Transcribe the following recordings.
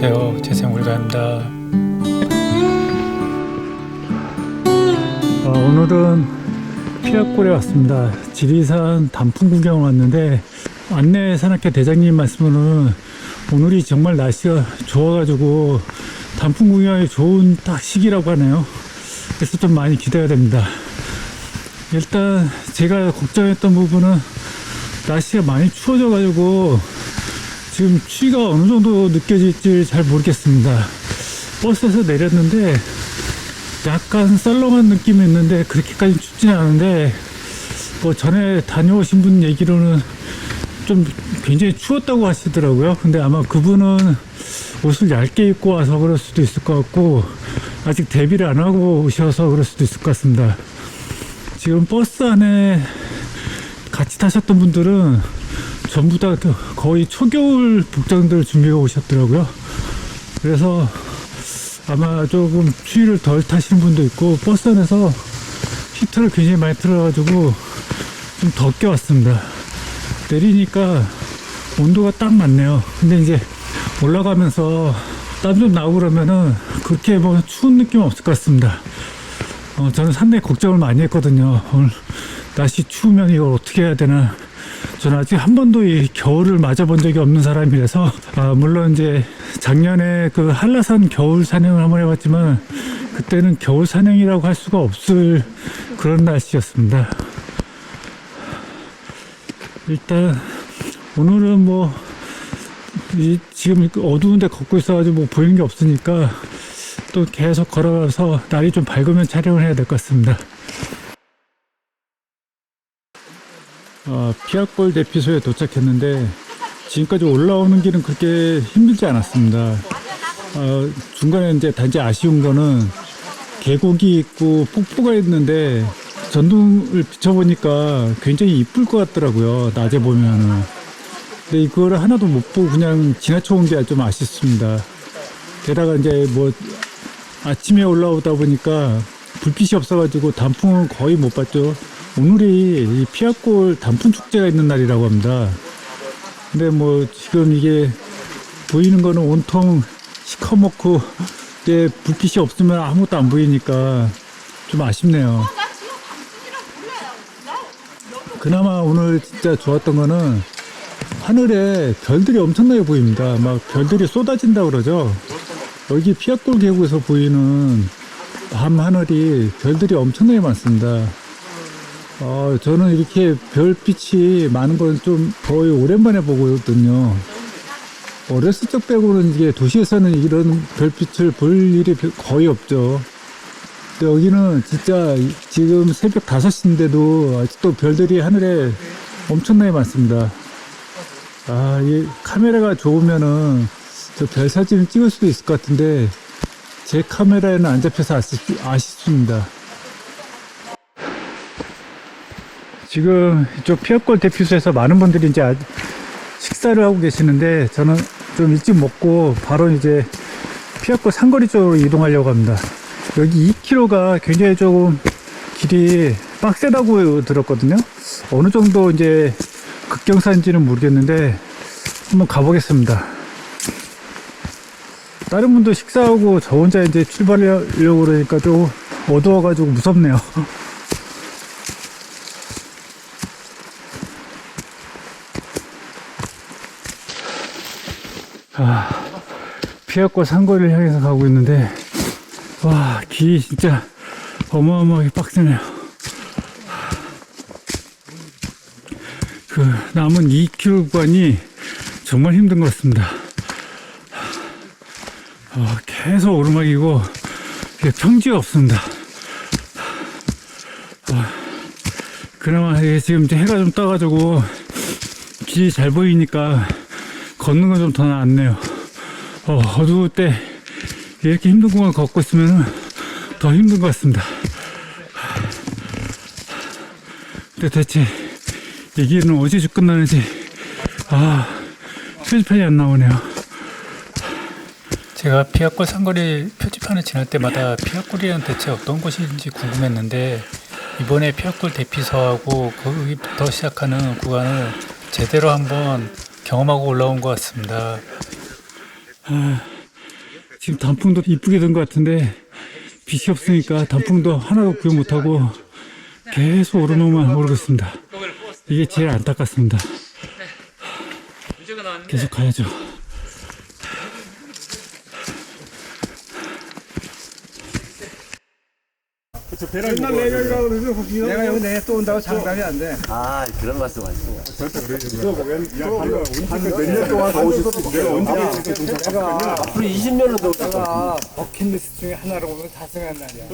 안녕하세요. 재생울가입니다. 오늘은 피악골에 왔습니다. 지리산 단풍 구경을 왔는데 안내 산악회 대장님 말씀으로는 오늘이 정말 날씨가 좋아가지고 단풍 구경이 좋은 딱 시기라고 하네요. 그래서 좀 많이 기대가 됩니다. 일단 제가 걱정했던 부분은 날씨가 많이 추워져가지고 지금 추위가 어느 정도 느껴질지 잘 모르겠습니다. 버스에서 내렸는데 약간 썰렁한 느낌이 있는데 그렇게까지 춥지는 않은데 뭐 전에 다녀오신 분 얘기로는 좀 굉장히 추웠다고 하시더라고요. 근데 아마 그분은 옷을 얇게 입고 와서 그럴 수도 있을 것 같고 아직 대비를 안 하고 오셔서 그럴 수도 있을 것 같습니다. 지금 버스 안에 같이 타셨던 분들은 전부 다 거의 초겨울 복장들을 준비해 오셨더라고요. 그래서 아마 조금 추위를 덜 타시는 분도 있고 버스 안에서 히터를 굉장히 많이 틀어가지고 좀 덥게 왔습니다. 내리니까 온도가 딱 맞네요. 근데 이제 올라가면서 땀 좀 나고 그러면은 그렇게 뭐 추운 느낌 없을 것 같습니다. 저는 상당히 걱정을 많이 했거든요. 오늘 날씨 추우면 이걸 어떻게 해야 되나. 저는 아직 한 번도 이 겨울을 맞아본 적이 없는 사람이라서 물론 이제 작년에 그 한라산 겨울 산행을 한번 해봤지만 그때는 겨울 산행이라고 할 수가 없을 그런 날씨였습니다. 일단 오늘은 뭐 지금 어두운데 걷고 있어가지고 뭐 보이는 게 없으니까 또 계속 걸어가서 날이 좀 밝으면 촬영을 해야 될 것 같습니다. 피악골 대피소에 도착했는데 지금까지 올라오는 길은 그렇게 힘들지 않았습니다. 중간에 이제 단지 아쉬운 거는 계곡이 있고 폭포가 있는데 전등을 비춰보니까 굉장히 이쁠 것 같더라고요. 낮에 보면은. 근데 이거를 하나도 못 보고 그냥 지나쳐 온 게 좀 아쉽습니다. 게다가 이제 뭐 아침에 올라오다 보니까 불빛이 없어가지고 단풍을 거의 못 봤죠. 오늘이 이 피악골 단풍 축제가 있는 날이라고 합니다. 근데 뭐 지금 이게 보이는 거는 온통 시커멓고 이제 불빛이 없으면 아무것도 안 보이니까 좀 아쉽네요. 그나마 오늘 진짜 좋았던 거는 하늘에 별들이 엄청나게 보입니다. 막 별들이 쏟아진다 그러죠. 여기 피악골 계곡에서 보이는 밤 하늘이 별들이 엄청나게 많습니다. 저는 이렇게 별빛이 많은 건 좀 거의 오랜만에 보거든요. 어렸을 적 빼고는 이게 도시에서는 이런 별빛을 볼 일이 거의 없죠. 근데 여기는 진짜 지금 새벽 5시인데도 아직도 별들이 하늘에 엄청나게 많습니다. 이 카메라가 좋으면은 저 별 사진을 찍을 수도 있을 것 같은데 제 카메라에는 안 잡혀서 아쉽습니다. 지금 이쪽 피악골 대피소에서 많은 분들이 이제 식사를 하고 계시는데 저는 좀 일찍 먹고 바로 이제 피악골 상거리 쪽으로 이동하려고 합니다. 여기 2km가 굉장히 조금 길이 빡세다고 들었거든요. 어느 정도 이제 급경사인지는 모르겠는데 한번 가보겠습니다. 다른 분도 식사하고 저 혼자 이제 출발하려고 그러니까 좀 어두워가지고 무섭네요. 피악골 상거리를 향해서 가고 있는데 와, 길이 진짜 어마어마하게 빡세네요. 그 남은 2km 구간이 정말 힘든 것 같습니다. 계속 오르막이고 평지가 없습니다. 그나마 지금 이제 해가 좀 떠가지고 길이 잘 보이니까 걷는 건 좀 더 낫네요. 어두울 때 이렇게 힘든 구간 걷고 있으면 더 힘든 것 같습니다. 근데 대체 이 길은 언제쯤 끝나는지 표지판이 안 나오네요. 제가 피악골 상거리 표지판을 지날 때마다 피악골이란 대체 어떤 곳인지 궁금했는데 이번에 피악골 대피소하고 거기부터 시작하는 구간을 제대로 한번 경험하고 올라온 것 같습니다. 지금 단풍도 이쁘게 된 것 같은데 빛이 없으니까 단풍도 하나도 구경 못하고 계속 오르막만 오르고 있습니다. 이게 제일 안타깝습니다. 계속 가야죠. 맨날 내가 그러죠. 내가 여기 내일 또 온다고 장담이 안 돼. 아, 그런 말씀 하시고. 몇년 동안 더 오셨을 텐데 언제 제가 앞으로 20년은 더 내가 버킷리스트 중에 하나로 오면 달성한 날이야.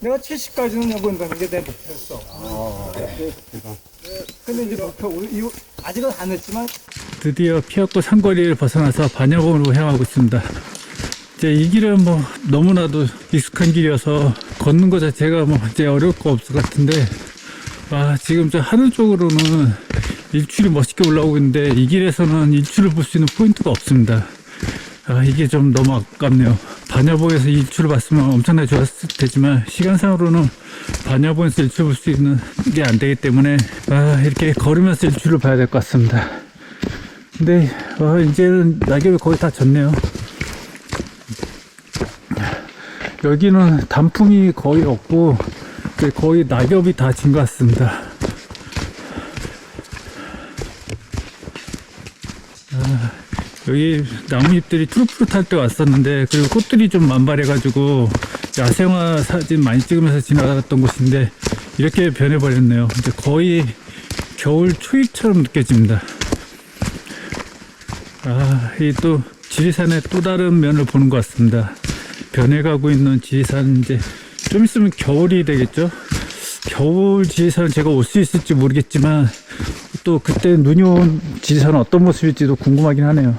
내가 70까지는 여기 온다는 게 내 목표였어. 근데 이제 아직은 안 했지만 드디어 피었고 산거리를 벗어나서 반야봉으로 향하고 있습니다. 이제 이 길은 뭐 너무나도 익숙한 길이어서 걷는 것 자체가 뭐 이제 어려울 거 없을 것 같은데, 지금 저 하늘 쪽으로는 일출이 멋있게 올라오고 있는데 이 길에서는 일출을 볼 수 있는 포인트가 없습니다. 이게 좀 너무 아깝네요. 반야봉에서 일출을 봤으면 엄청나게 좋았을 테지만 시간상으로는 반야봉에서 일출을 볼 수 있는 게 안 되기 때문에 이렇게 걸으면서 일출을 봐야 될 것 같습니다. 근데 이제는 낙엽이 거의 다 졌네요. 여기는 단풍이 거의 없고 거의 낙엽이 다 진 것 같습니다. 여기 나뭇잎들이 푸릇푸릇할 때 왔었는데, 그리고 꽃들이 좀 만발해가지고 야생화 사진 많이 찍으면서 지나갔던 곳인데 이렇게 변해버렸네요. 이제 거의 겨울 초입처럼 느껴집니다. 이 또 지리산의 또 다른 면을 보는 것 같습니다. 변해가고 있는 지리산, 이제 좀 있으면 겨울이 되겠죠. 겨울 지리산은 제가 올 수 있을지 모르겠지만 또 그때 눈이 온 지리산은 어떤 모습일지도 궁금하긴 하네요.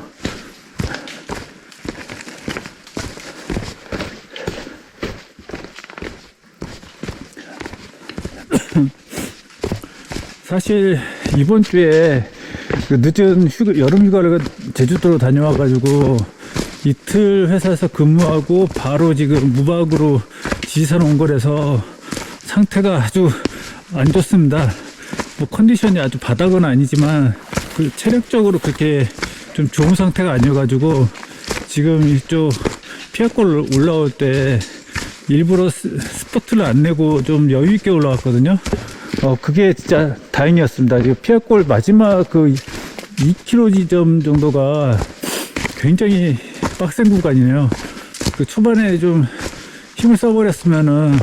사실 이번 주에 그 늦은 여름 휴가를 제주도로 다녀와가지고 이틀 회사에서 근무하고 바로 지금 무박으로 지리산 온 거라서 상태가 아주 안 좋습니다. 뭐 컨디션이 아주 바닥은 아니지만 그 체력적으로 그렇게 좀 좋은 상태가 아니어가지고 지금 이쪽 피아골 올라올 때 일부러 스포트를 안 내고 좀 여유 있게 올라왔거든요. 그게 진짜 다행이었습니다. 지금 피아골 마지막 그 2km 지점 정도가 굉장히 빡센 구간이네요. 그 초반에 좀 힘을 써버렸으면은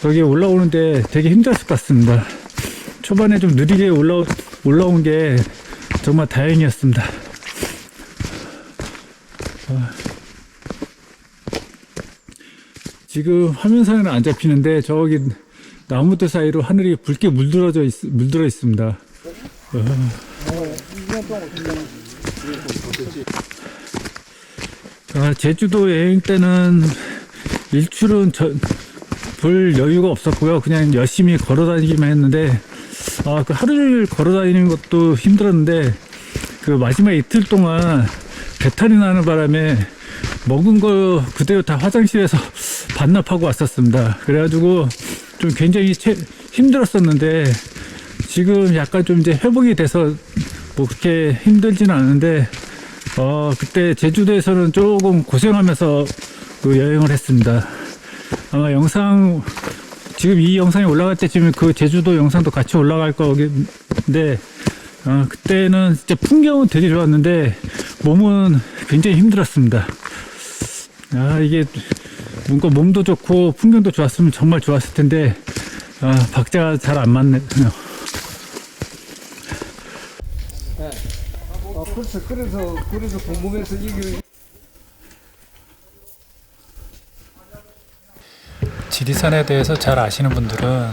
여기 올라오는데 되게 힘들었을 것 같습니다. 초반에 좀 느리게 올라온 게 정말 다행이었습니다. 지금 화면상에는 안 잡히는데 저기 나무들 사이로 하늘이 붉게 물들어 있습니다. 제주도 여행 때는 일출은 볼 여유가 없었고요. 그냥 열심히 걸어 다니기만 했는데, 그 하루 종일 걸어 다니는 것도 힘들었는데, 그 마지막 이틀 동안 배탈이 나는 바람에 먹은 거 그대로 다 화장실에서 반납하고 왔었습니다. 그래가지고 좀 굉장히 힘들었었는데, 지금 약간 좀 이제 회복이 돼서 뭐 그렇게 힘들지는 않은데, 그때 제주도에서는 조금 고생하면서 그 여행을 했습니다. 아마 지금 이 영상이 올라갈 때쯤에 그 제주도 영상도 같이 올라갈 거긴데, 그때는 진짜 풍경은 되게 좋았는데, 몸은 굉장히 힘들었습니다. 이게 뭔가 몸도 좋고 풍경도 좋았으면 정말 좋았을 텐데, 박자가 잘 안 맞네요. 그래서 궁금해서 이게 지리산에 대해서 잘 아시는 분들은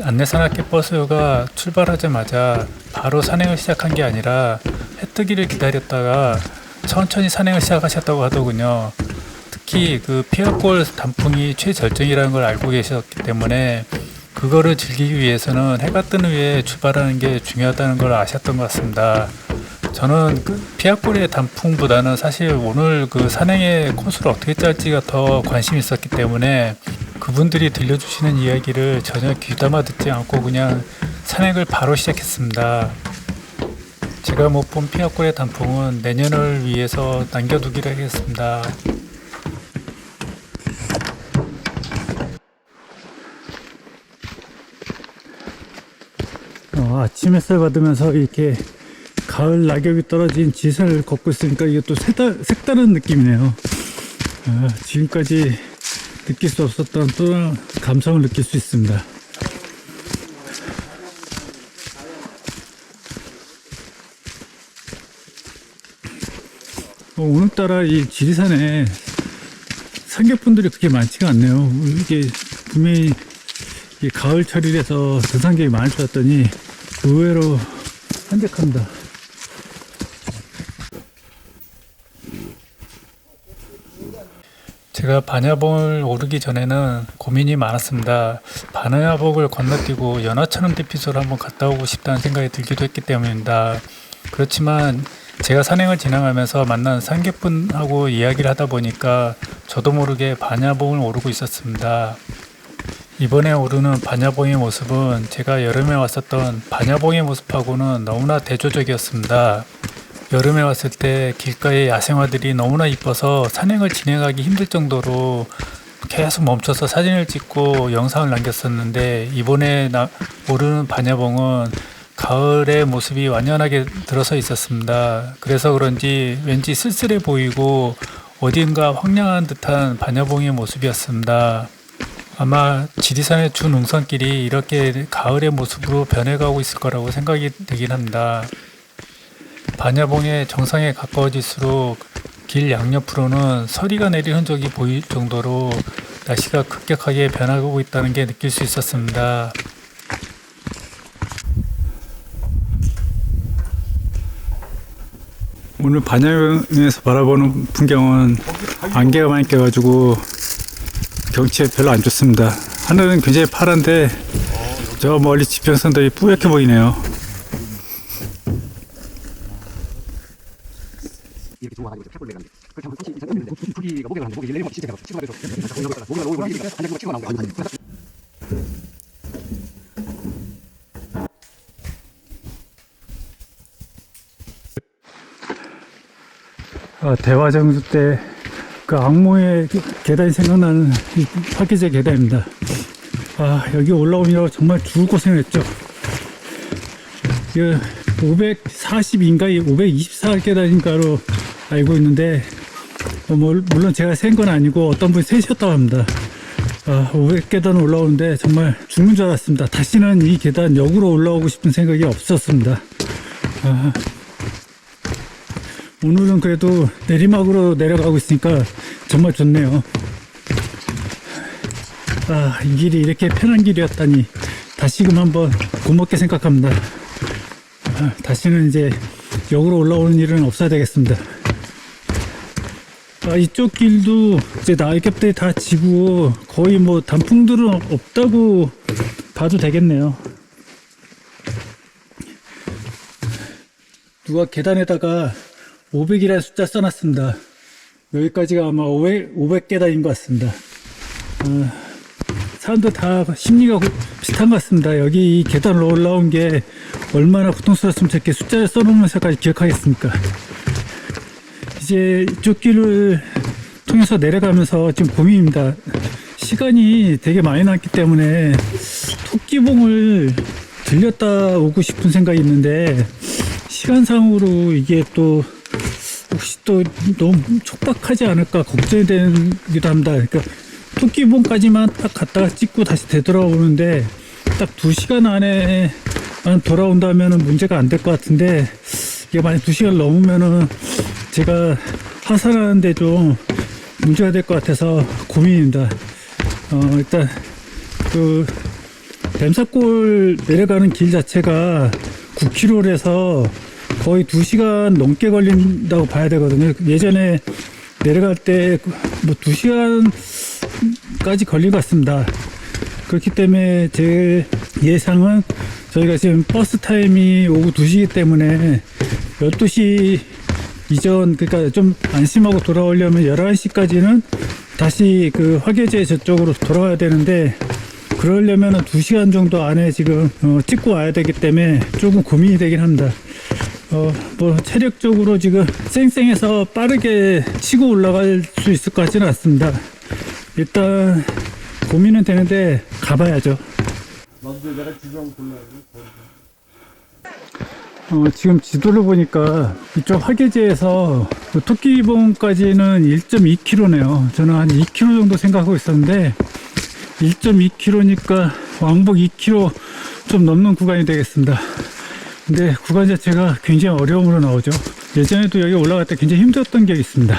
안내산악회 버스가 출발하자마자 바로 산행을 시작한 게 아니라 해 뜨기를 기다렸다가 천천히 산행을 시작하셨다고 하더군요. 특히 그 피아골 단풍이 최절정이라는 걸 알고 계셨기 때문에 그거를 즐기기 위해서는 해가 뜨는 위에 출발하는 게 중요하다는 걸 아셨던 것 같습니다. 저는 그 피아골의 단풍보다는 사실 오늘 그 산행의 코스를 어떻게 짤지가 더 관심이 있었기 때문에 그분들이 들려주시는 이야기를 전혀 귀담아 듣지 않고 그냥 산행을 바로 시작했습니다. 제가 못 본 피아골의 단풍은 내년을 위해서 남겨두기로 하겠습니다. 아침 햇살 받으면서 이렇게 가을 낙엽이 떨어진 지선을 걷고 있으니까 이게 또 색다른 느낌이네요. 지금까지 느낄 수 없었던 또 감성을 느낄 수 있습니다. 오늘따라 이 지리산에 삼겹분들이 그렇게 많지가 않네요. 이게 분명히 이 가을철이라서 등산객이 많을 줄 알았더니 의외로 한적합니다. 제가 반야봉을 오르기 전에는 고민이 많았습니다. 반야봉을 건너뛰고 연하천원 대피소를 한번 갔다 오고 싶다는 생각이 들기도 했기 때문입니다. 그렇지만 제가 산행을 진행하면서 만난 삼겹분하고 이야기를 하다 보니까 저도 모르게 반야봉을 오르고 있었습니다. 이번에 오르는 반야봉의 모습은 제가 여름에 왔었던 반야봉의 모습하고는 너무나 대조적이었습니다. 여름에 왔을 때 길가의 야생화들이 너무나 이뻐서 산행을 진행하기 힘들 정도로 계속 멈춰서 사진을 찍고 영상을 남겼었는데, 이번에 오르는 반야봉은 가을의 모습이 완연하게 들어서 있었습니다. 그래서 그런지 왠지 쓸쓸해 보이고 어딘가 황량한 듯한 반야봉의 모습이었습니다. 아마 지리산의 주 능선길이 이렇게 가을의 모습으로 변해가고 있을 거라고 생각이 되긴 합니다. 반야봉의 정상에 가까워질수록 길 양옆으로는 서리가 내린 흔적이 보일 정도로 날씨가 급격하게 변하고 있다는 게 느낄 수 있었습니다. 오늘 반야봉에서 바라보는 풍경은 안개가 많이 껴가지고 경치가 별로 안 좋습니다. 하늘은 굉장히 파란데 저 멀리 지평선들이 뿌옇게 보이네요. 이렇게 중화가지고 탁을 내는데 그렇게 하면 30 이상 됐는데 풀기가 목욕을 하는데 목이 내리면 진짜 시체가 돼서 목이 나오고 이게 한 장씩 치고 나온 거야. 대화정주 때 그 악몽의 계단이 생각나는 이 파기제 계단입니다. 여기 올라오느라 정말 죽을 고생을 했죠. 540인가 524계단인가로 알고 있는데, 물론 제가 센 건 아니고 어떤 분이 세셨다고 합니다. 500계단 올라오는데 정말 죽는 줄 알았습니다. 다시는 이 계단 역으로 올라오고 싶은 생각이 없었습니다. 오늘은 그래도 내리막으로 내려가고 있으니까 정말 좋네요. 이 길이 이렇게 편한 길이었다니 다시금 한번 고맙게 생각합니다. 다시는 이제 역으로 올라오는 일은 없어야 되겠습니다. 이쪽 길도 이제 낙엽들이 다 지고 거의 뭐 단풍들은 없다고 봐도 되겠네요. 누가 계단에다가 500이라는 숫자 써놨습니다. 여기까지가 아마 500계단인 것 같습니다. 사람들 다 심리가 비슷한 것 같습니다. 여기 이 계단을 올라온 게 얼마나 고통스러웠으면 저렇게 숫자를 써놓으면서까지 기억하겠습니까? 이제 이쪽 길을 통해서 내려가면서 지금 고민입니다. 시간이 되게 많이 남기 때문에 토끼봉을 들렸다 오고 싶은 생각이 있는데, 시간상으로 이게 또 혹시 또 너무 촉박하지 않을까 걱정이 되기도 합니다. 그러니까 토끼봉까지만 딱 갔다가 찍고 다시 되돌아오는데 딱 2시간 안에만 돌아온다면 문제가 안 될 것 같은데, 이게 만약 2시간 넘으면은 제가 하산하는데 좀 문제가 될 것 같아서 고민입니다. 일단 그 뱀사골 내려가는 길 자체가 9km라서 거의 2시간 넘게 걸린다고 봐야 되거든요. 예전에 내려갈 때 뭐 2시간까지 걸린 것 같습니다. 그렇기 때문에 제 예상은 저희가 지금 버스 타임이 오후 2시이기 때문에 12시 이전, 그러니까 좀 안심하고 돌아오려면 11시까지는 다시 그 화계제 저쪽으로 돌아와야 되는데, 그러려면 2시간 정도 안에 지금 찍고 와야 되기 때문에 조금 고민이 되긴 합니다. 뭐 체력적으로 지금 쌩쌩해서 빠르게 치고 올라갈 수 있을 것 같지는 않습니다. 일단 고민은 되는데 가봐야죠. 지금 지도를 보니까 이쪽 화계지에서 토끼봉까지는 1.2km네요. 저는 한 2km 정도 생각하고 있었는데 1.2km니까 왕복 2km 좀 넘는 구간이 되겠습니다. 근데 구간 자체가 굉장히 어려움으로 나오죠. 예전에도 여기 올라갈 때 굉장히 힘들었던 기억이 있습니다.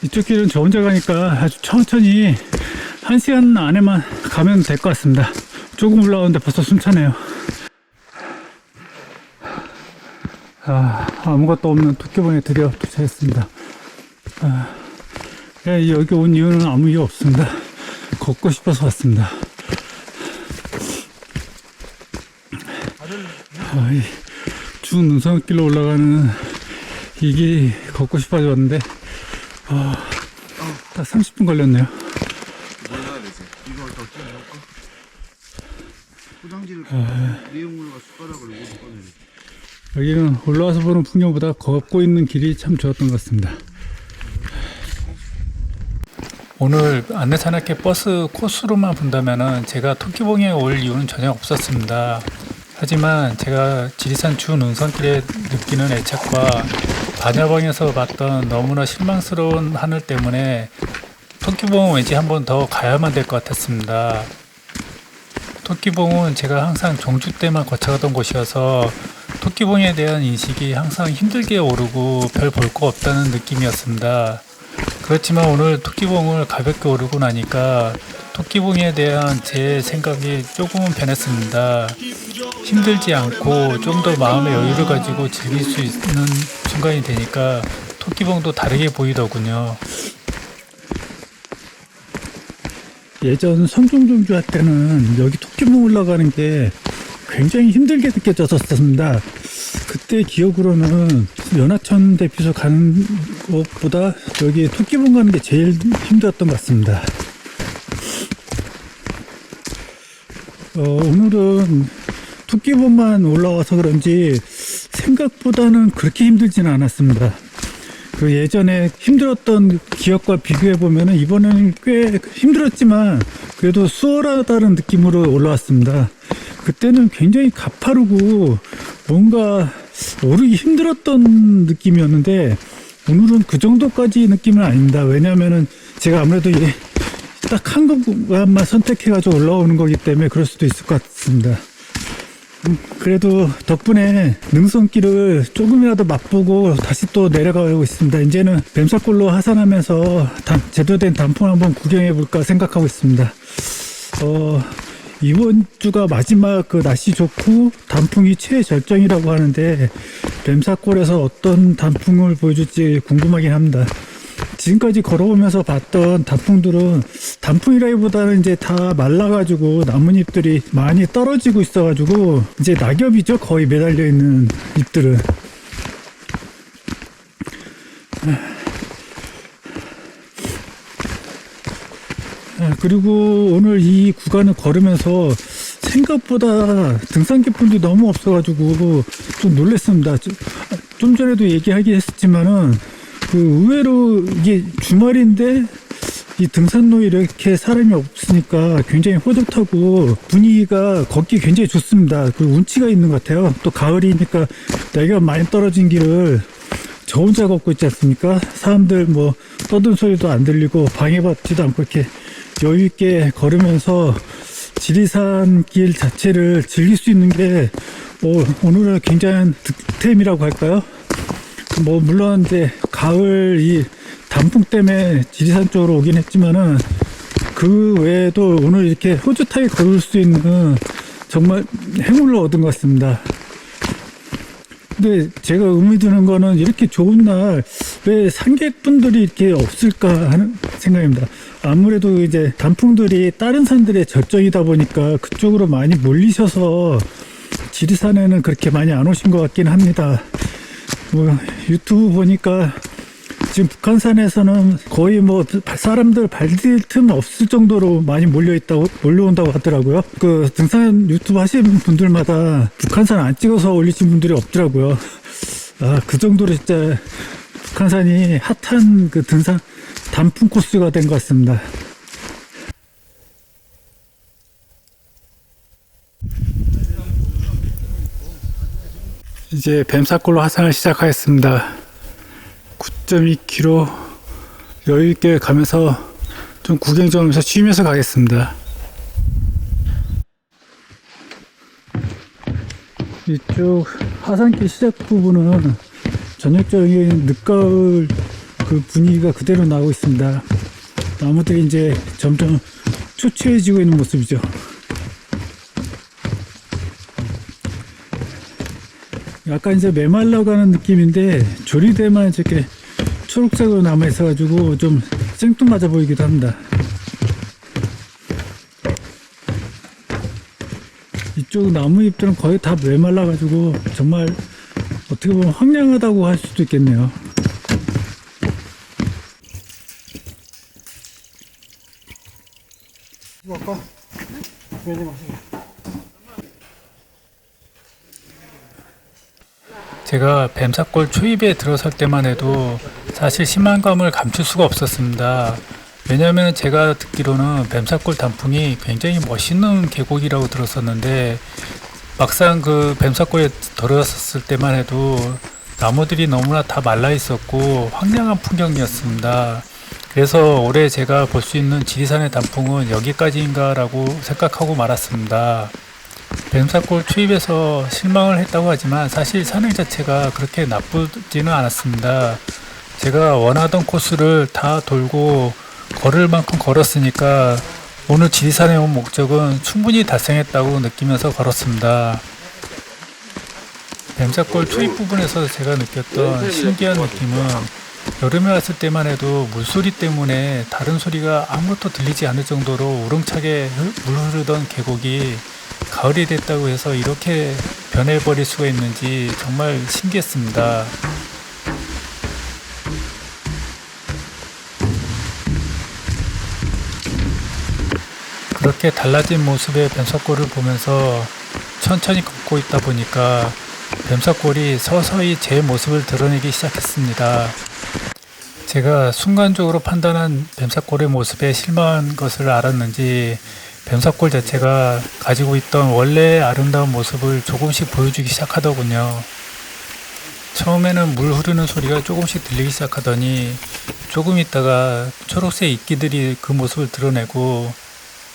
이쪽 길은 저 혼자 가니까 아주 천천히 1시간 안에만 가면 될 것 같습니다. 조금 올라오는데 벌써 숨차네요. 아무것도 없는 토끼봉에 드디어 도착했습니다. 여기 온 이유는 아무 이유 없습니다. 걷고 싶어서 왔습니다. 이 중능선길로 올라가는 이 길 걷고 싶어서 왔는데 딱 30분 걸렸네요. 뭘 해야 되지? 이걸 더 끼워놓을까? 포장지를 내용물과 숟가락을 모두 꺼내야 돼. 여기는 올라와서 보는 풍경보다 걷고 있는 길이 참 좋았던 것 같습니다. 오늘 안내산악회 버스 코스로만 본다면은 제가 토끼봉에 올 이유는 전혀 없었습니다. 하지만 제가 지리산 중능선길에 느끼는 애착과 반야봉에서 봤던 너무나 실망스러운 하늘 때문에 토끼봉은 왠지 한 번 더 가야만 될 것 같았습니다. 토끼봉은 제가 항상 종주 때만 거쳐가던 곳이어서 토끼봉에 대한 인식이 항상 힘들게 오르고 별 볼 거 없다는 느낌이었습니다. 그렇지만 오늘 토끼봉을 가볍게 오르고 나니까 토끼봉에 대한 제 생각이 조금은 변했습니다. 힘들지 않고 좀 더 마음의 여유를 가지고 즐길 수 있는 순간이 되니까 토끼봉도 다르게 보이더군요. 예전 성중종주 할 때는 여기 토끼봉 올라가는 게 굉장히 힘들게 느껴졌었습니다. 그때 기억으로는 연하천 대피소 가는 것보다 여기 토끼봉 가는 게 제일 힘들었던 것 같습니다. 오늘은 토끼봉만 올라와서 그런지 생각보다는 그렇게 힘들지는 않았습니다. 그 예전에 힘들었던 기억과 비교해 보면은 이번에는 꽤 힘들었지만 그래도 수월하다는 느낌으로 올라왔습니다. 그때는 굉장히 가파르고 뭔가 오르기 힘들었던 느낌이었는데 오늘은 그 정도까지 느낌은 아닙니다. 왜냐하면은 제가 아무래도 딱 한 구간만 선택해가지고 올라오는 거기 때문에 그럴 수도 있을 것 같습니다. 그래도 덕분에 능선길을 조금이라도 맛보고 다시 또 내려가고 있습니다. 이제는 뱀사골로 하산하면서 제대로 된 단풍 한번 구경해 볼까 생각하고 있습니다. 이번 주가 마지막 그 날씨 좋고 단풍이 최절정이라고 하는데 뱀사골에서 어떤 단풍을 보여줄지 궁금하긴 합니다. 지금까지 걸어오면서 봤던 단풍들은 단풍이라기보다는 이제 다 말라가지고 나뭇잎들이 많이 떨어지고 있어가지고 이제 낙엽이죠. 거의 매달려 있는 잎들은. 그리고 오늘 이 구간을 걸으면서 생각보다 등산객분들이 너무 없어가지고 좀 놀랐습니다. 좀 전에도 얘기하긴 했었지만은 그 의외로 이게 주말인데 이 등산로에 이렇게 사람이 없으니까 굉장히 흐릿하고 분위기가 걷기 굉장히 좋습니다. 그 운치가 있는 것 같아요. 또 가을이니까 날개가 많이 떨어진 길을 저 혼자 걷고 있지 않습니까? 사람들 뭐 떠드는 소리도 안 들리고 방해받지도 않고 이렇게 여유 있게 걸으면서 지리산 길 자체를 즐길 수 있는 게 오늘은 굉장한 득템이라고 할까요? 물론 이제 가을 이 단풍 때문에 지리산 쪽으로 오긴 했지만은 그 외에도 오늘 이렇게 흐릿하게 걸을 수 있는 정말 행운을 얻은 것 같습니다. 근데 제가 의미 드는 거는 이렇게 좋은 날 왜 산객분들이 이렇게 없을까 하는 생각입니다. 아무래도 이제 단풍들이 다른 산들의 절정이다 보니까 그쪽으로 많이 몰리셔서 지리산에는 그렇게 많이 안 오신 것 같긴 합니다. 유튜브 보니까 지금 북한산에서는 거의 뭐 사람들 발디딜 틈 없을 정도로 많이 몰려온다고 하더라고요. 그 등산 유튜브 하시는 분들마다 북한산 안 찍어서 올리신 분들이 없더라고요. 그 정도로 진짜 북한산이 핫한 그 등산 단풍 코스가 된 것 같습니다. 이제 뱀사골로 하산을 시작하겠습니다. 9.2km 여유있게 가면서 좀 구경 좀 하면서 쉬면서 가겠습니다. 이쪽 하산길 시작 부분은 전형적인 늦가을 그 분위기가 그대로 나오고 있습니다. 나무들이 이제 점점 초췌해지고 있는 모습이죠. 약간 이제 메말라가는 느낌인데 조리대만 이렇게 초록색으로 남아 있어가지고 좀 생뚱맞아 보이기도 합니다. 이쪽 나무 잎들은 거의 다 메말라가지고 정말 어떻게 보면 황량하다고 할 수도 있겠네요. 이거 아까 괜히 마시고. 제가 뱀사골 초입에 들어설 때만 해도 사실 실망감을 감출 수가 없었습니다. 왜냐하면 제가 듣기로는 뱀사골 단풍이 굉장히 멋있는 계곡이라고 들었었는데 막상 그 뱀사골에 들어섰을 때만 해도 나무들이 너무나 다 말라 있었고 황량한 풍경이었습니다. 그래서 올해 제가 볼 수 있는 지리산의 단풍은 여기까지인가 라고 생각하고 말았습니다. 뱀사골 초입에서 실망을 했다고 하지만 사실 산행 자체가 그렇게 나쁘지는 않았습니다. 제가 원하던 코스를 다 돌고 걸을 만큼 걸었으니까 오늘 지리산에 온 목적은 충분히 달성했다고 느끼면서 걸었습니다. 뱀사골 초입 부분에서 제가 느꼈던 신기한 느낌은 여름에 왔을 때만 해도 물소리 때문에 다른 소리가 아무것도 들리지 않을 정도로 우렁차게 물 흐르던 계곡이 가을이 됐다고 해서 이렇게 변해버릴 수가 있는지 정말 신기했습니다. 그렇게 달라진 모습의 뱀사골을 보면서 천천히 걷고 있다 보니까 뱀사골이 서서히 제 모습을 드러내기 시작했습니다. 제가 순간적으로 판단한 뱀사골의 모습에 실망한 것을 알았는지 뱀사골 자체가 가지고 있던 원래의 아름다운 모습을 조금씩 보여주기 시작하더군요. 처음에는 물 흐르는 소리가 조금씩 들리기 시작하더니 조금 있다가 초록색 이끼들이 그 모습을 드러내고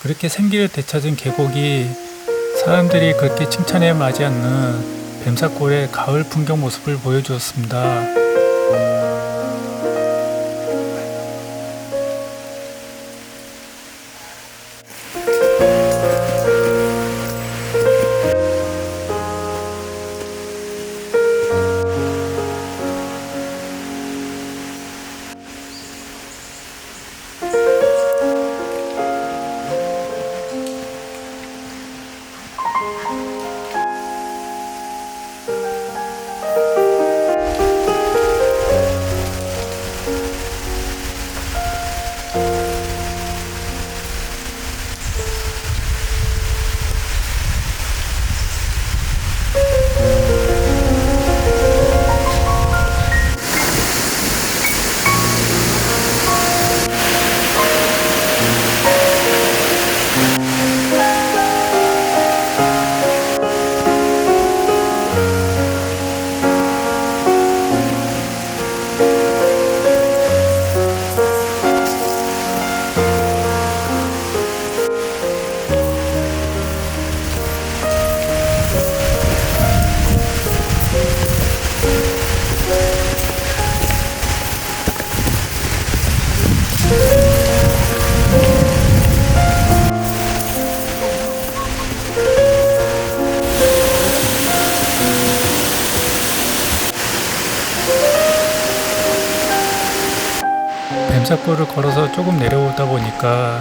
그렇게 생기를 되찾은 계곡이 사람들이 그렇게 칭찬해 마지 않는 뱀사골의 가을 풍경 모습을 보여주었습니다. 뱀사골을 걸어서 조금 내려오다 보니까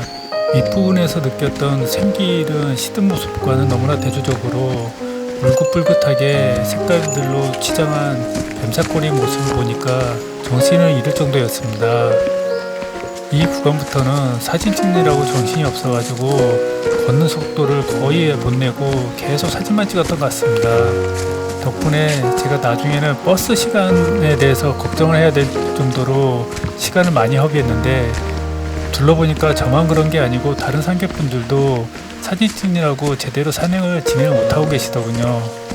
윗부분에서 느꼈던 생기른 시든 모습과는 너무나 대조적으로 울긋불긋하게 색깔들로 치장한 뱀사골이 모습을 보니까 정신을 잃을 정도였습니다. 이 구간부터는 사진 찍느라고 정신이 없어가지고 걷는 속도를 거의 못 내고 계속 사진만 찍었던 것 같습니다. 덕분에 제가 나중에는 버스 시간에 대해서 걱정을 해야 될 정도로 시간을 많이 허비했는데, 둘러보니까 저만 그런 게 아니고 다른 상객분들도 사진 찍느라고 제대로 산행을 진행 못하고 계시더군요.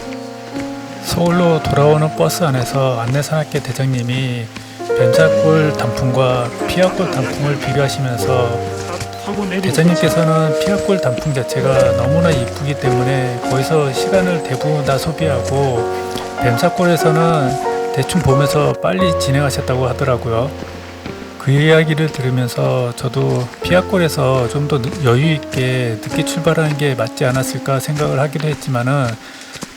서울로 돌아오는 버스 안에서 안내산악회 대장님이 뱀사골 단풍과 피아골 단풍을 비교하시면서, 대장님께서는 피아골 단풍 자체가 너무나 이쁘기 때문에 거기서 시간을 대부분 다 소비하고, 뱀사골에서는 대충 보면서 빨리 진행하셨다고 하더라고요. 그 이야기를 들으면서 저도 피아골에서 좀 더 여유 있게 늦게 출발하는 게 맞지 않았을까 생각을 하기도 했지만은,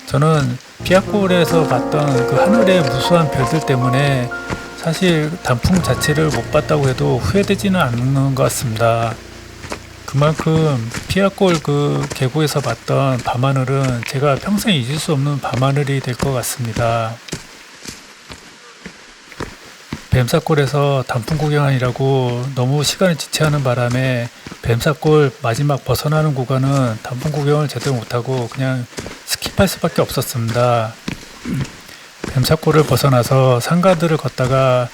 저는 피아골에서 봤던 그 하늘의 무수한 별들 때문에 사실 단풍 자체를 못 봤다고 해도 후회되지는 않는 것 같습니다. 그만큼 피아골 그 계곡에서 봤던 밤하늘은 제가 평생 잊을 수 없는 밤하늘이 될 것 같습니다. 뱀사골에서 단풍 구경하느라고 너무 시간을 지체하는 바람에 뱀사골 마지막 벗어나는 구간은 단풍 구경을 제대로 못하고 그냥 스킵할 수밖에 없었습니다. 뱀사골을 벗어나서 상가들을 걷다가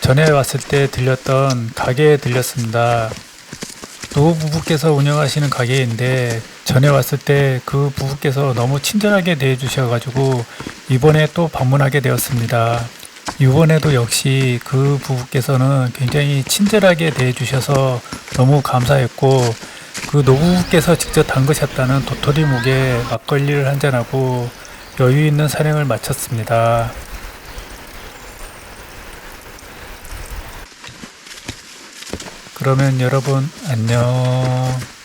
전에 왔을 때 들렸던 가게에 들렸습니다. 노부 부부께서 운영하시는 가게인데, 전에 왔을 때 그 부부께서 너무 친절하게 대해주셔가지고 이번에 또 방문하게 되었습니다. 이번에도 역시 그 부부께서는 굉장히 친절하게 대해주셔서 너무 감사했고, 그 노부부께서 직접 담그셨다는 도토리묵에 막걸리를 한잔하고 여유 있는 산행을 마쳤습니다. 그러면 여러분 안녕.